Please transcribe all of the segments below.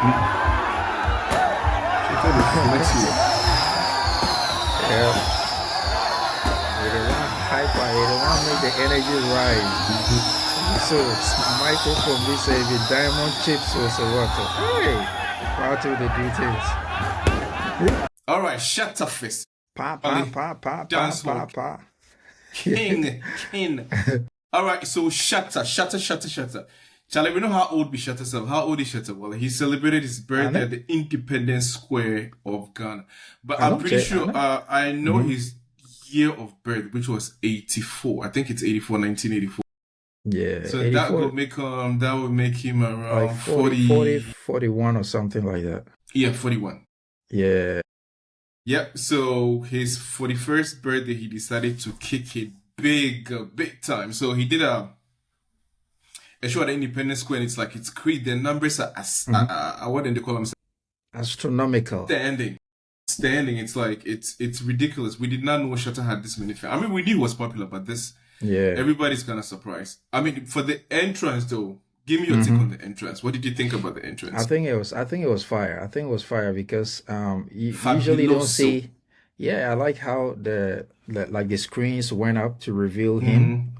Shatta the flexi. Yeah. They don't want hyper, they don't want to make the energy rise. So microphone be say the diamond chips or so what? Hey, proud to the details. All right, Shattafest. Pa pa pa pa pa pa pa. King. All right, so Shatta. Charlie, we know how old Shatta is. How old is Shatta? Well, he celebrated his birthday at the Independence Square of Ghana. But I'm pretty sure I know his year of birth, which was 84. I think it's 1984. Yeah. So 84. that would make him around like 40, 41 or something like that. Yeah, 41. Yeah. Yep. So his 41st birthday, he decided to kick it big time. So he did a show at the Independence Square, and it's crazy. The numbers are what do they call them? Astronomical. Standing. It's like it's ridiculous. We did not know Shatta had this many fans. I mean, we knew it was popular, but this, everybody's kind of surprised. I mean, for the entrance though, give me your take on the entrance. What did you think about the entrance? I think it was fire. I think it was fire because you usually don't see. Yeah, I like how the screens went up to reveal him.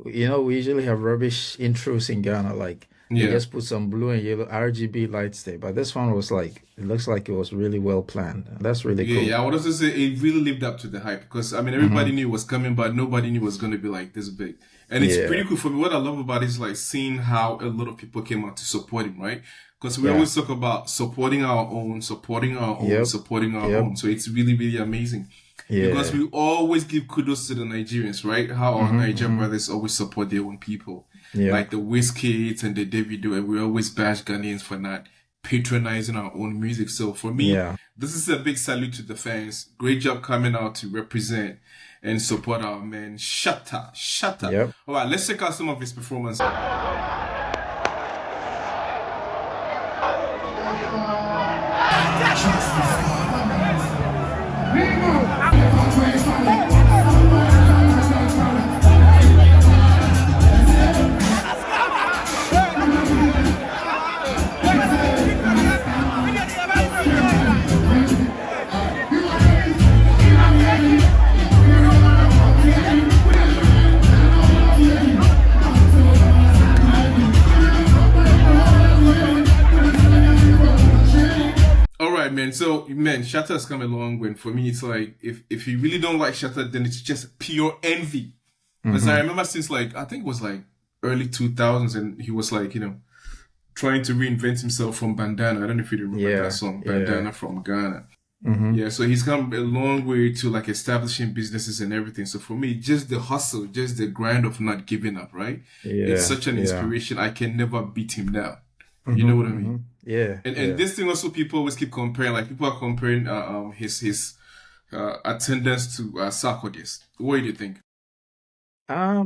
You know, we usually have rubbish intros in Ghana, like they just put some blue and yellow RGB lights there. But this one was like, it looks like it was really well planned. That's really cool. Yeah, I would also say it really lived up to the hype because I mean everybody knew it was coming, but nobody knew it was going to be like this big. And it's pretty cool for me. What I love about it is like seeing how a lot of people came out to support him, right? Because we always talk about supporting our own. So it's really, really amazing. Yeah. Because we always give kudos to the Nigerians, right? How our Nigerian brothers always support their own people. Yeah. Like the Wizkids and the Davido, and we always bash Ghanaians for not patronizing our own music. So for me, this is a big salute to the fans. Great job coming out to represent and support our man Shatta. Yep. All right, let's check out some of his performance. Man, so Shatta has come a long way. For me, it's like if you really don't like Shatta, then it's just pure envy. Because I remember since like I think it was like early 2000s, and he was like trying to reinvent himself from Bandana. I don't know if you remember that song, Bandana from Ghana. Yeah, so he's come a long way to like establishing businesses and everything. So for me, just the hustle, just the grind of not giving up, right? It's such an inspiration. I can never beat him down. You know what I mean? Yeah. And this thing also, people always keep comparing. Like people are comparing his attendance to Sarkodie. What do you think?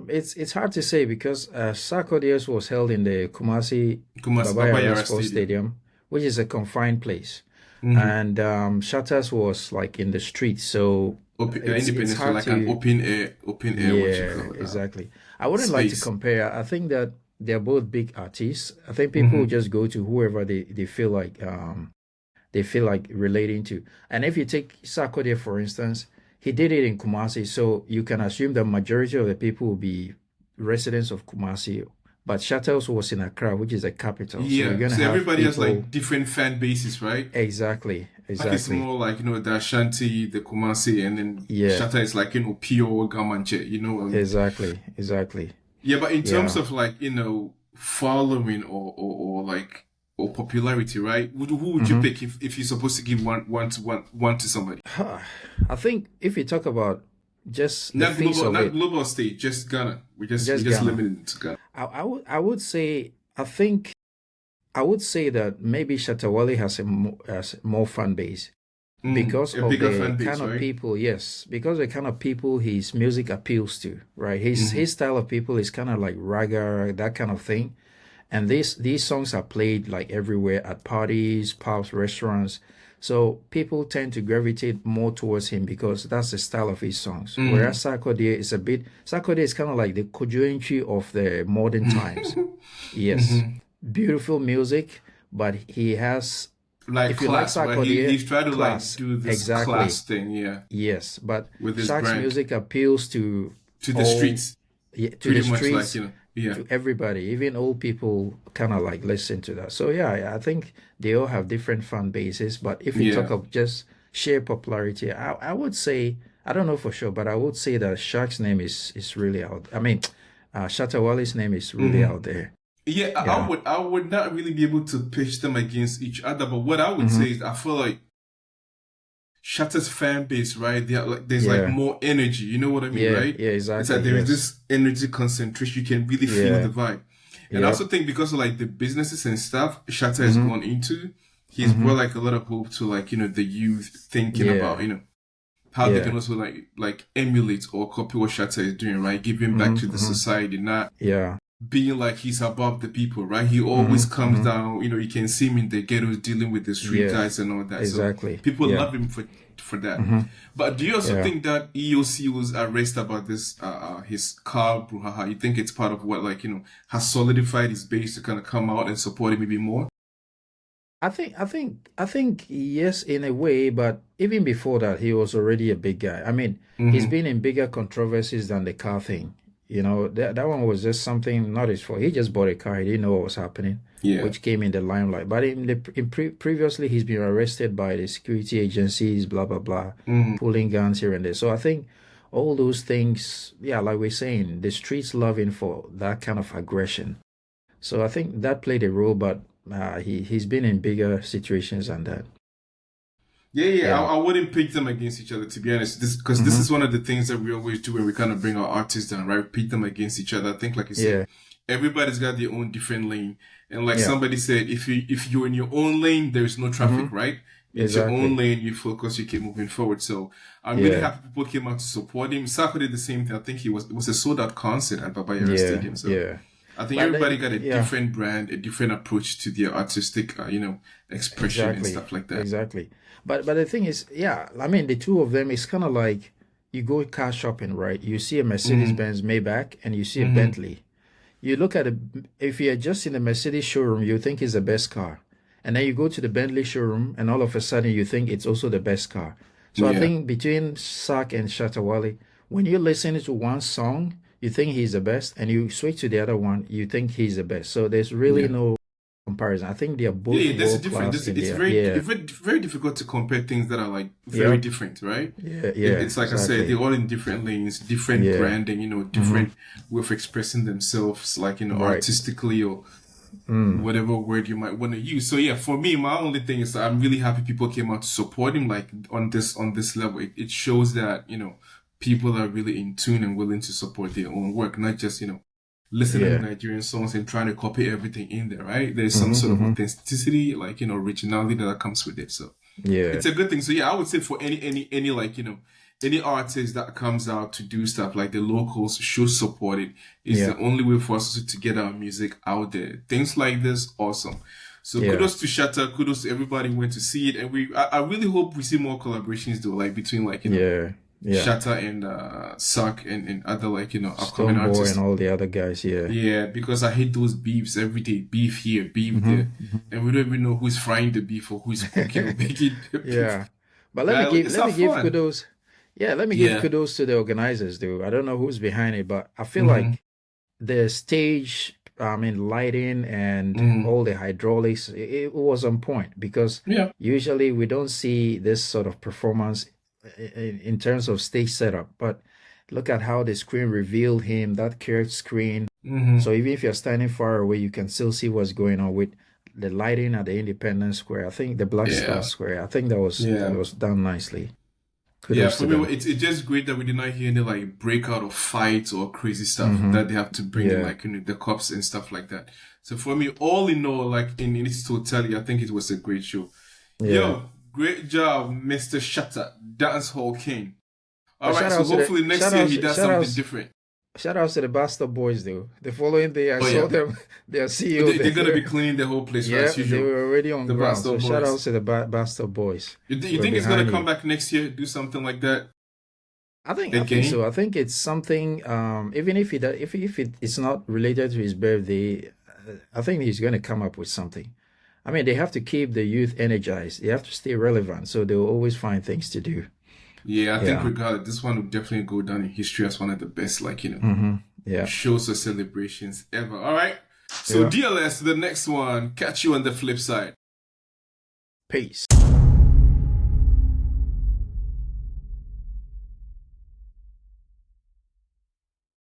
It's hard to say because Sarkodie was held in the Kumasi Babaya Sports Stadium, which is a confined place, and Shatta's was like in the street. So it's hard like an open air. Yeah, exactly. I wouldn't like to compare. I think that they're both big artists. I think people just go to whoever they feel like relating to. And if you take Sarkodie, for instance, he did it in Kumasi, so you can assume the majority of the people will be residents of Kumasi. But Shatta also was in Accra, which is the capital. Yeah, so everybody has like different fan bases, right? Exactly. Like it's more like, the Ashanti, the Kumasi, and then Shatta is like, pure Gamanche, Exactly. Yeah, but in terms of like, following or popularity, right? Who would you pick if you're supposed to give one to somebody? I think if you talk about just not global stage, just Ghana. We just limited to Ghana. I would say that maybe Shatta Wale has more fan base. Because of the kind of people, because the kind of people his music appeals to, right? His style of people is kind of like raga, that kind of thing. And these songs are played like everywhere at parties, pubs, restaurants. So people tend to gravitate more towards him because that's the style of his songs. Whereas Sarkodie is kind of like the Kojoinchi of the modern times. Yes. Beautiful music, but he has, like if you like class, right? He's trying to like class, do this exactly. class thing, yeah. Yes, but With his Shaq's brand music appeals to the all, streets, yeah, to the pretty much like streets, yeah, to everybody, even old people kind of like listen to that. So yeah, I think they all have different fan bases. But if you talk yeah. of just sheer popularity, I would say, I don't know for sure, but I would say that Shaq's name is really out. I mean, Shatta Wale's name is really Hmm. out there. Yeah, Yeah. I would not really be able to pitch them against each other, but what I would Hmm. say is I feel like Shatta's fan base, right? They are like there's like Yeah. more energy. You know what I mean, Yeah. right? Yeah. It's Exactly. like there is Yes. this energy concentration. You can really feel the Yeah. vibe. And I Yep. also think because of like the businesses and stuff Shatta has Hmm. gone into, he's brought Hmm. like a lot of hope to like, the youth thinking about, Yeah. how they can Yeah. also like emulate or copy what Shatta is doing, right? Giving back Hmm. to the Hmm. society, not Yeah. being like he's above the people, right? He Hmm. always comes Hmm. down, you can see him in the ghettos dealing with the street Yeah. guys and all that. So Exactly. people Yeah. love him for that. Hmm. But do you also Yeah. think that EOC was arrested about this his car brouhaha? You think it's part of what like, has solidified his base to kind of come out and support him maybe more? I think yes, in a way, but even before that, he was already a big guy. I mean, he's Mm-hmm. been in bigger controversies than the car thing. That one was just something not his fault. He just bought a car. He didn't know what was happening, Yeah. which came in the limelight. But previously, he's been arrested by the security agencies, blah blah blah, Mm-hmm. pulling guns here and there. So I think all those things, yeah, like we're saying, the streets love him for that kind of aggression. So I think that played a role, but he's been in bigger situations than that. Yeah, yeah. Yeah. I wouldn't pick them against each other to be honest. This Hmm. is one of the things that we always do when we kind of bring our artists down, right? Pit them against each other. I think, like you said, Yeah. everybody's got their own different lane. And like Yeah. somebody said, if you're in your own lane, there's no traffic, Hmm. right? It's your own Exactly. lane, you focus, you keep moving forward. So I'm really Yeah. happy people came out to support him. Sarkodie did the same thing. I think it was a sold out concert at Babayara Yeah. Stadium. So Yeah. I think But everybody got a yeah, different brand, a different approach to their artistic, expression and exactly. stuff like that. Exactly. But the thing is, yeah, I mean, the two of them is kind of like you go car shopping, right? You see a Mm-hmm. Mercedes-Benz Maybach and you see a Mm-hmm. Bentley. You look at if you're just in the Mercedes showroom, you think it's the best car. And then you go to the Bentley showroom and all of a sudden you think it's also the best car. So I Yeah. think between Sak and Shatta Wale, when you listen to one song, you think he's the best, and you switch to the other one, you think he's the best. So there's really Yeah. no comparison. I think they are Yeah, both yeah, there's a world different. class in It's there. Yeah. very, very difficult to compare things that are like very Yep. different, right? Yeah. Yeah. It's like I said, Exactly. they're all in different lanes, different Yeah. branding, Hmm. different way of expressing themselves, like Right. artistically or Mm. whatever word you might want to use. So yeah, for me, my only thing is I'm really happy people came out to support him, like on this level. It shows that people are really in tune and willing to support their own work, not just listening to Yeah. Nigerian songs and trying to copy everything in there, right? There's some Hmm. sort of Hmm. authenticity, like, originality that comes with it. So Yeah. it's a good thing. So yeah, I would say for any like, any artist that comes out to do stuff, like the locals should support it. It's Yeah. the only way for us to get our music out there. Things like this, awesome. So Yeah. kudos to Shatta, kudos to everybody who went to see it. And I really hope we see more collaborations though, like between like, Yeah. Yeah. Shatta and Sark and other like upcoming Stone Boy artists. and all the other guys. Yeah. Yeah, because I hate those beefs every day. Beef here, beef Hmm. there, and we don't even know who's frying the beef or who's cooking or baking the beef. Yeah. But let me It's let me not give fun. kudos. Yeah, let me give Yeah. kudos to the organizers, dude. I don't know who's behind it, but I feel Mm-hmm. like the stage, I mean, lighting and Mm-hmm. all the hydraulics, it was on point because Yeah. usually we don't see this sort of performance in terms of stage setup. But look at how the screen revealed him, that curved screen. Mm-hmm. So even if you're standing far away, you can still see what's going on with the lighting at the Independence Square. I think the Black Star Yeah. Square. I think that Yeah. was done nicely. Yeah, Kudos for to me, them. it's just great that we did not hear any like breakout of fights or crazy stuff Hmm. that they have to bring in, Yeah. like the cops and stuff like that. So for me, all in all, like in its totality, I think it was a great show. Yeah. Yo, great job, Mr. Shatta, Dancehall King. All But right, so hopefully next year he does something different. shout outs to the Bastard Boys, though. The following day, I Oh, saw yeah. them, their CEO. They're gonna be cleaning the whole place, right, Yeah, as they usual. were already on The ground. Bastard So shout Boys. outs to the Bastard Boys. You We're think it's gonna behind come you. back next year, do something like that I think again? so. I think it's something. Even if it's not related to his birthday, I think he's going to come up with something. I mean, they have to keep the youth energized. They have to stay relevant, so they'll always find things to do. Yeah, I think regardless, this one will definitely go down in history as one of the best, like, shows or celebrations ever. All right. So DLS, the next one. Catch you on the flip side. Peace.